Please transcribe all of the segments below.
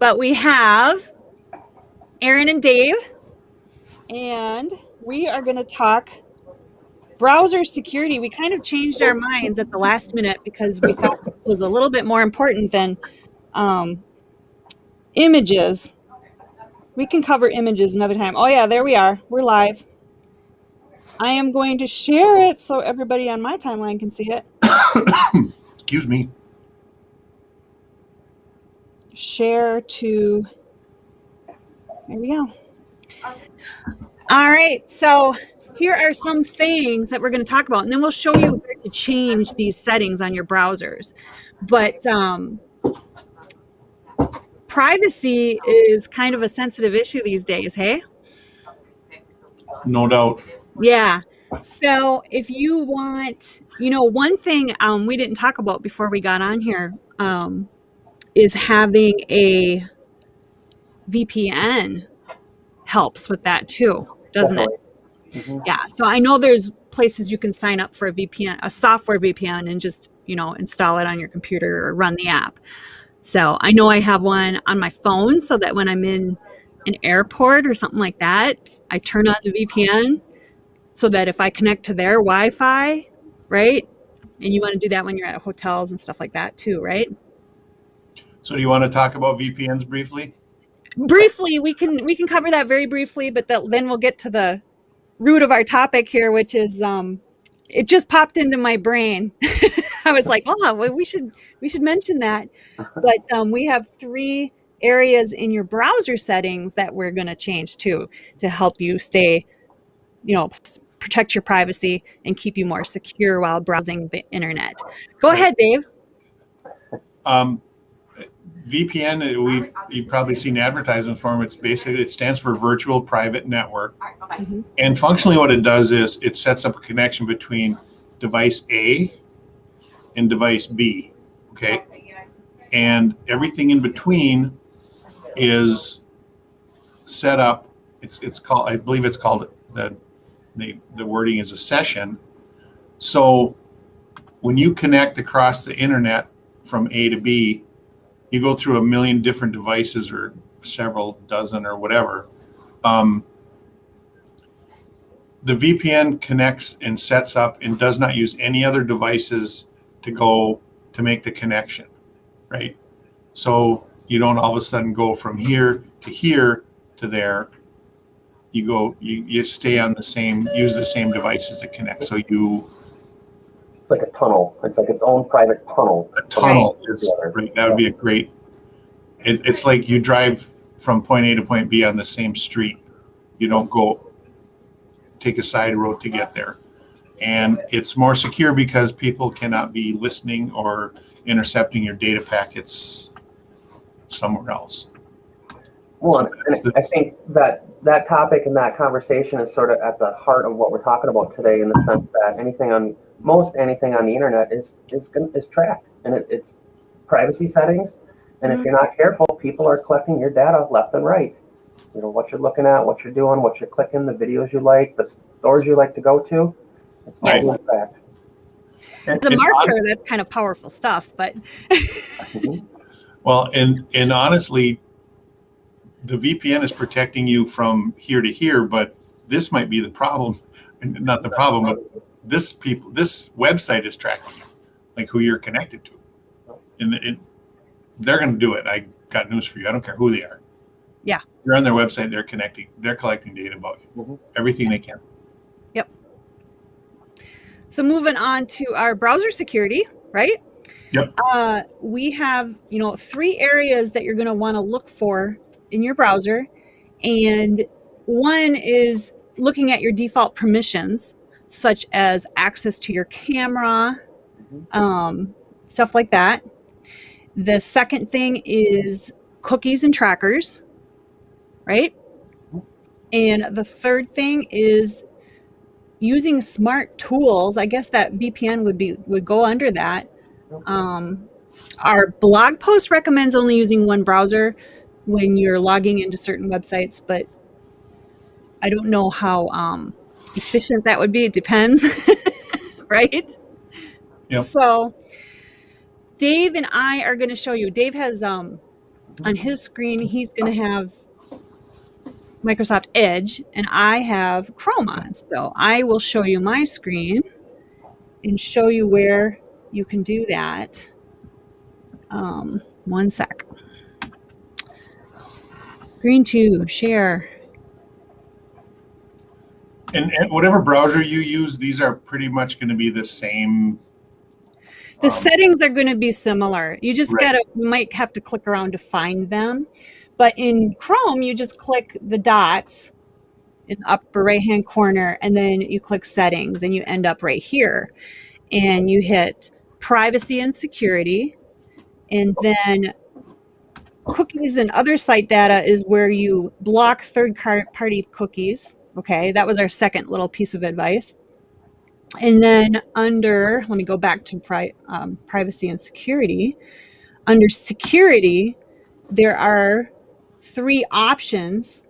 But we have Aaron and Dave, and we are going to talk browser security. We kind of changed our minds at the last minute because we thought this was a little bit more important than images. We can cover images another time. Oh yeah, there we are. We're live. I am going to share it so everybody on my timeline can see it. Excuse me. Share to, there we go. All right, so here are some things that we're going to talk about, and then we'll show you where to change these settings on your browsers. But privacy is kind of a sensitive issue these days, hey? No doubt. Yeah. So if you want, one thing we didn't talk about before we got on here is having a VPN helps with that too, doesn't it? Mm-hmm. Yeah. So I know there's places you can sign up for a VPN, a software VPN, and just, install it on your computer or run the app. So I know I have one on my phone so that when I'm in an airport or something like that, I turn on the VPN so that if I connect to their Wi-Fi, right? And you want to do that when you're at hotels and stuff like that too, right? So do you want to talk about VPNs briefly? Briefly, we can cover that very briefly, but then we'll get to the root of our topic here, which is it just popped into my brain. I was like, oh, well, we should mention that. But we have 3 areas in your browser settings that we're going to change to help you stay, protect your privacy and keep you more secure while browsing the internet. Go ahead, Dave. VPN, you've probably seen advertisements for them. It stands for Virtual Private Network. Mm-hmm. And functionally what it does is it sets up a connection between device A and device B, okay? And everything in between is set up, it's called, I believe it's called, the wording is a session. So when you connect across the internet from A to B, you go through a million different devices or several dozen or whatever. The VPN connects and sets up and does not use any other devices to make the connection, right? So you don't all of a sudden go from here to there. You stay on use the same devices to connect. So it's like a tunnel. It's like its own private tunnel. A tunnel is right. That would be a great. It's like you drive from point A to point B on the same street. You don't take a side road to get there, and it's more secure because people cannot be listening or intercepting your data packets somewhere else. Well, and I think that topic and that conversation is sort of at the heart of what we're talking about today, in the sense that most anything on the internet is tracked, and it's privacy settings. And if you're not careful, people are collecting your data left and right. What you're looking at, what you're doing, what you're clicking, the videos you like, the stores you like to go to. It's all being tracked. It's a marker. That's kind of powerful stuff, but. Well, and honestly, the VPN is protecting you from here to here, but this might be the problem. Not the problem, but this website is tracking you, like who you're connected to. And they're going to do it. I got news for you. I don't care who they are. Yeah. You're on their website. They're collecting data about you. Everything they can. Yep. So moving on to our browser security, right? Yep. We have, 3 areas that you're going to want to look for in your browser. And one is looking at your default permissions, such as access to your camera, stuff like that. The second thing is cookies and trackers, right? And the third thing is using smart tools. I guess that VPN would go under that. Our blog post recommends only using one browser when you're logging into certain websites, but I don't know how efficient that would be. It depends, right? Yep. So Dave and I are going to show you. Dave has On his screen, he's going to have Microsoft Edge, and I have Chrome on. So I will show you my screen and show you where you can do that. One sec. Screen 2, share. And whatever browser you use, these are pretty much going to be the same. The settings are going to be similar. You just Right. might have to click around to find them. But in Chrome, you just click the dots in the upper right-hand corner, and then you click settings, and you end up right here. And you hit privacy and security. And then cookies and other site data is where you block third-party cookies. Okay, that was our second little piece of advice. And then let me go back to privacy and security. Under security, there are 3 options.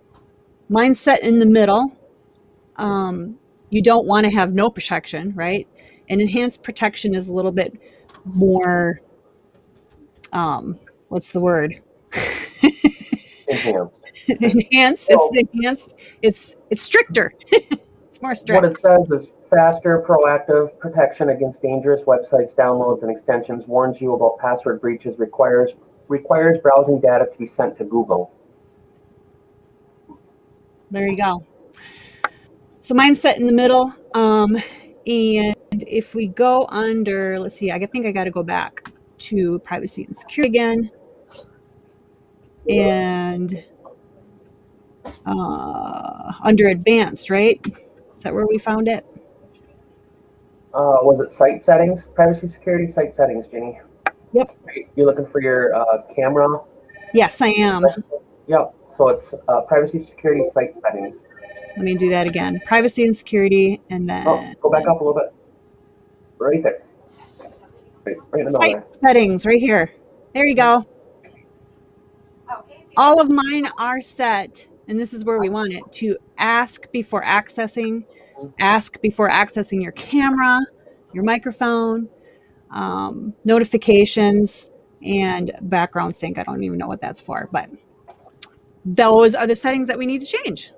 Mine's set in the middle. You don't want to have no protection, right? And enhanced protection is a little bit more, what's the word? Enhanced. Enhanced. It's enhanced. It's stricter. It's more strict. What it says is faster, proactive protection against dangerous websites, downloads, and extensions, warns you about password breaches, requires browsing data to be sent to Google. There you go. So mine's set in the middle. And if we go under, let's see, I think I got to go back to privacy and security again. And under advanced, right? Is that where we found it? Was it site settings? Privacy, security, site settings, Ginny. Yep. You're looking for your camera? Yes, I am. Yep. So it's privacy, security, site settings. Let me do that again. Privacy and security, and then... Oh, go back up a little bit. Right there. Right in the middle site there. settings, right here. There you go. All of mine are set, and this is where we want it, to ask before accessing your camera, your microphone, notifications, and background sync. I don't even know what that's for, but those are the settings that we need to change.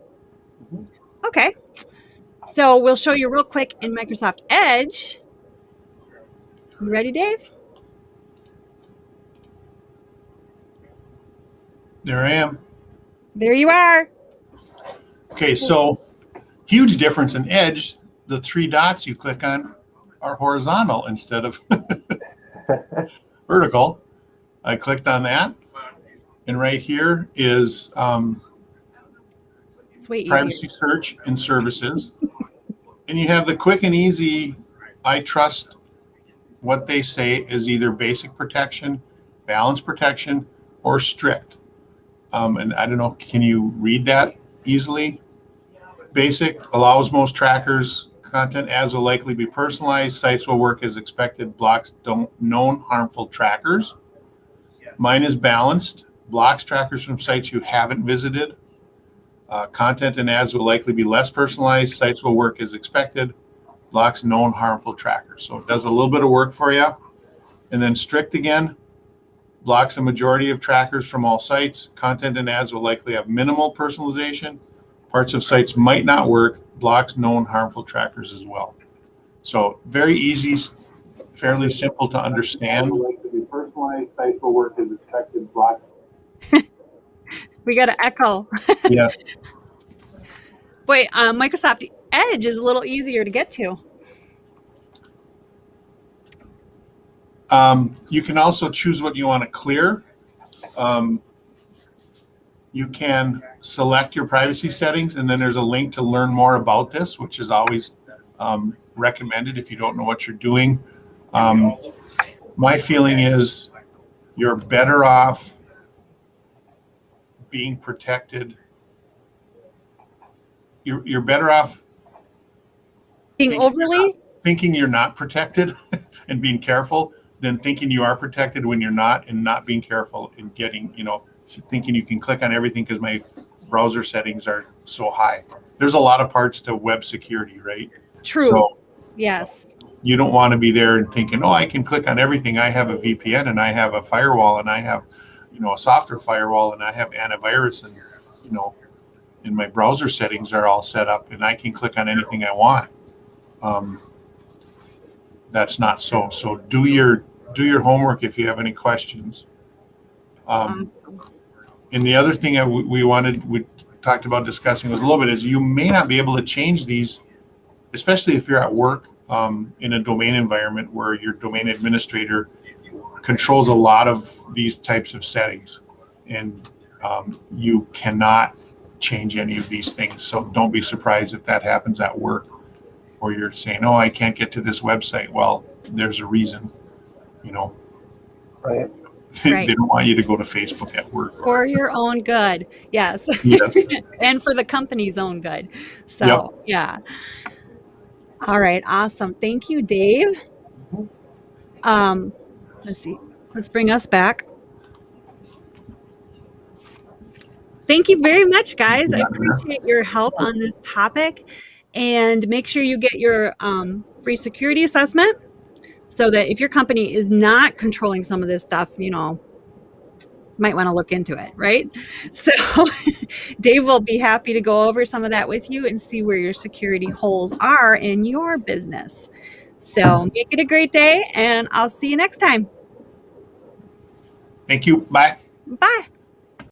Okay, so we'll show you real quick in Microsoft Edge. You ready, Dave? There I am. There you are. Okay, so huge difference in Edge. The 3 dots you click on are horizontal instead of vertical. I clicked on that, and right here is It's way easier. privacy search and services. And you have the quick and easy, I trust what they say is either basic protection, balanced protection, or strict. And I don't know, can you read that easily? Basic allows most trackers. Content ads will likely be personalized. Sites will work as expected. Blocks known harmful trackers. Mine is balanced. Blocks trackers from sites you haven't visited. Content and ads will likely be less personalized. Sites will work as expected. Blocks known harmful trackers. So it does a little bit of work for you. And then strict again. Blocks a majority of trackers from all sites. Content and ads will likely have minimal personalization. Parts of sites might not work. Blocks known harmful trackers as well. So very easy, fairly simple to understand. Personalized sites will work as expected. Blocks. We got to echo. Yes. Boy, Microsoft Edge is a little easier to get to. You can also choose what you want to clear. You can select your privacy settings, and then there's a link to learn more about this, which is always recommended if you don't know what you're doing. My feeling is you're better off being protected. You're better off Being overly? thinking you're not protected and being careful than thinking you are protected when you're not, and not being careful and getting, thinking you can click on everything because my browser settings are so high. There's a lot of parts to web security, right? True. So yes. you don't want to be there and thinking, oh, I can click on everything. I have a VPN and I have a firewall and I have, a softer firewall, and I have antivirus, and and my browser settings are all set up, and I can click on anything I want. That's not so. So do your homework if you have any questions. And the other thing we talked about discussing was a little bit is you may not be able to change these, especially if you're at work in a domain environment where your domain administrator controls a lot of these types of settings, and you cannot change any of these things. So don't be surprised if that happens at work, or you're saying, "Oh, I can't get to this website." Well, there's a reason, Right. They don't want you to go to Facebook at work. For your own good. Yes. Yes. And for the company's own good. So, yeah. All right. Awesome. Thank you, Dave. Let's see. Let's bring us back. Thank you very much, guys. I appreciate your help on this topic. And make sure you get your free security assessment, so that if your company is not controlling some of this stuff, might want to look into it, right? So Dave will be happy to go over some of that with you and see where your security holes are in your business. So make it a great day, and I'll see you next time. Thank you. Bye. Bye.